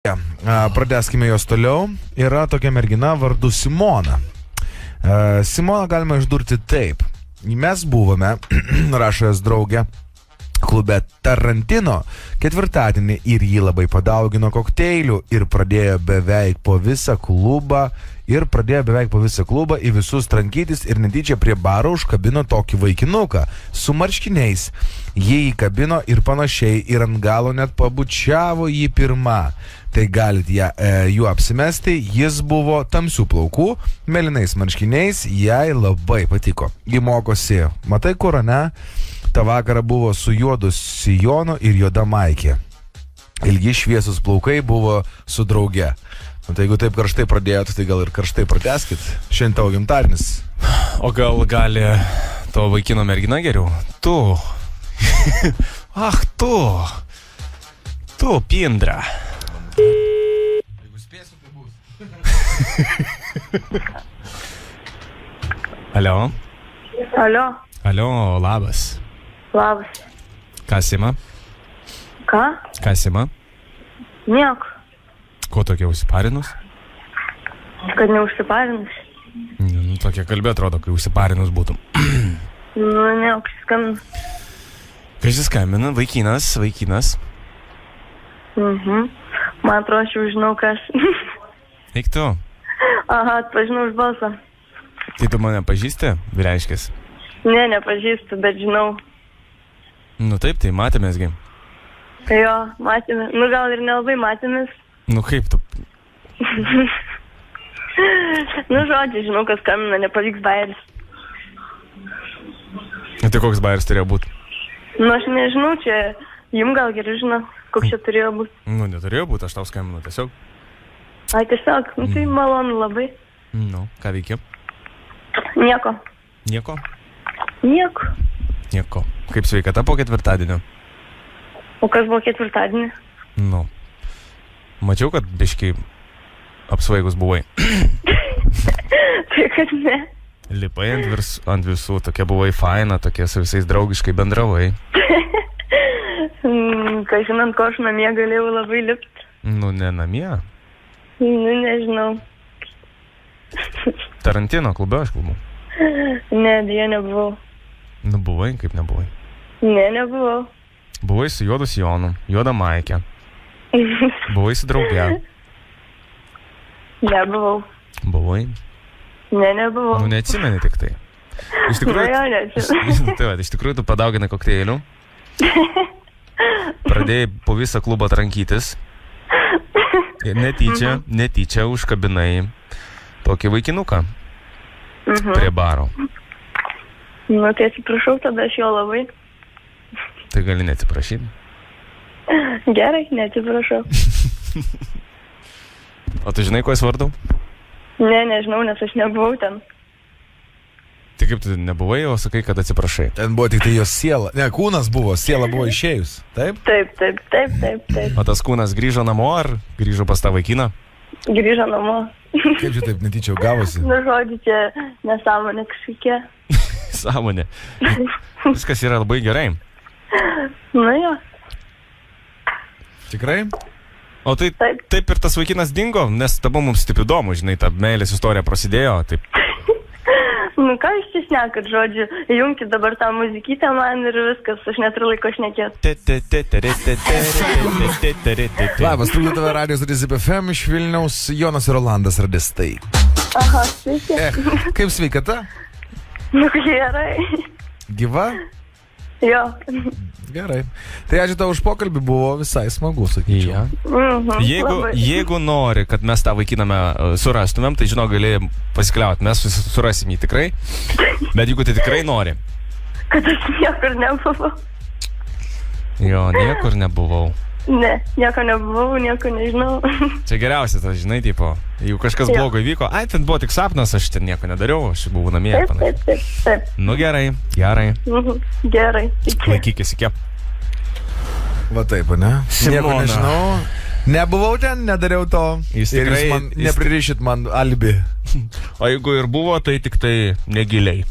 Pradėskime jos toliau. Yra tokia mergina vardu Simona. Simona galima išdurti taip. Mes buvome, rašo jos draugė, klube Tarantino ketvirtadienį ir jį labai padaugino kokteilių ir pradėjo beveik po visą klubą į visus trankytis ir netyčia prie baro užkabino tokį vaikinuką su marškiniais. Jie įkabino ir panašiai ir ant galo net pabučiavo jį pirmą. Tai galit jų apsimesti, jis buvo tamsių plaukų, mėlynais marškiniais, jai labai patiko. Ji mokosi, matai kur, ne? Ta vakarą buvo su juodu sijonu ir juoda maikė. Ilgi šviesus plaukai buvo su drauge. Tai jeigu taip karštai pradėjot, tai gal ir karštai pratęskit. Šiandien tavo gimtadienis. O gal gali to vaikino mergina geriau? Tu. Ach, tu. Tu, Pindra. Jeigu spėsiu, tai bus. Alio? Alio, Labas. labas. Kas ima? Ką? Kas ima? Nieko. Ko tokia užsiparinus? Kad neužsiparinus. Tokia kalbė atrodo, kai užsiparinus būtum. Ne, užsiskambinu. Kai skambina, vaikinas. Man atrodo, aš jau žinau, kas. Eik tu. Aha, atpažinau iš balso. Tai tu mane pažįsti, vyreiškis? Ne, nepažįstu, bet žinau. Nu taip, tai matėmėsgi. Jo, matėmės. Nu, gal ir nelabai matėmės. Nu kaip tu? Nu, žodžiu, žinau, kas skambina, nepavyks bairis. Tai koks bairis turėjo būti? Nu, aš nežinau, čia jum gal geriau žino, koks čia turėjo būti. Nu, neturėjo būti, aš tau skambinu tiesiog. Ai, tiesiog, nu, tai malonu labai. Nu, ką veikia? Nieko. Nieko? Nieko. Kaip sveikata po ketvirtadienio? O kas buvo ketvirtadienį? Nu. Mačiau, kad biškai apsvaigus buvai. Tai kad ne. Lipai ant visų, tokia buvai faina, tokia su visais draugiškai bendravai. Ką žinant, ko aš namie galėjau labai lipti. Nu, ne namie. Nu, nežinau. Tarantino klube aš buvau. Ne, dėja nebuvau. Nu, buvai, kaip nebuvai. Ne, nebuvau. Buvai su juodu sijonu, juoda maikė. Buvai su drauge. Nebuvau. Buvai? Ne, nebuvau. Nu, neatsimeni tik tai. Iš tikrųjų, iš tikrųjų tu padauginai kokteilių. Pradėjai po visą klubą trankytis. Ir netyčia užkabinai tokį vaikinuką prie baro. Nu, tai atsiprašau, tada aš jo labai. Tai gali neatsiprašyti. Gerai, neatsiprašau. O tu žinai, ko jis vardu? Ne, nežinau, nes aš nebuvau ten. Tai kaip tu nebuvai, o sakai, kad atsiprašai? Ten buvo tik tai jos siela. Ne, kūnas buvo, siela buvo išėjus. Taip? Taip. O tas kūnas grįžo namo ar grįžo pas tą vaikiną? Grįžo namo. Kaip čia taip netyčia gavosi? Nu, žodžiu, čia nesąmonė kažkokia. Sąmonė. Viskas yra labai gerai. Nu, jo. Tikrai? O tai taip ir tas vaikinas dingo, nes tabo mums taip įdomu, žinai, ta meilės istorija prasidėjo, taip. Nu, ką jūs čia šnekat, žodžiu, jungkit dabar tą muzikytę man ir viskas, aš neturiu laiko šnekėti. Labas, trukdo tave radijos Rizip FM iš Vilniaus, Jonas ir Rolandas radistai. Aha, sveiki. Kaip sveikata? Nu, gerai. Gyva? Jo. Gerai. Tai ačiū tau už pokalbį, buvo visai smagu, sakyčiau. Jeigu nori, kad mes tą vaikiname surastumėm, tai žinau, gali pasikliauti, mes surasim jį tikrai, bet jeigu tai tikrai nori. Kad aš niekur nebuvau. Jo, niekur nebuvau. Ne, nieko nebuvau, nieko nežinau. Čia geriausia, tas, žinai, tipo, jeigu kažkas blogo įvyko, ai, ten buvo tik sapnas, aš ten nieko nedariau, aš buvau namie. Taip. Nu gerai. Gerai. Laikykis iki. Va taip, ne? Nieko nežinau. Nebuvau ten, nedariau to. Jis ir tikrai, jūs nepririšit man alibi. O jeigu ir buvo, tai tik tai negiliai.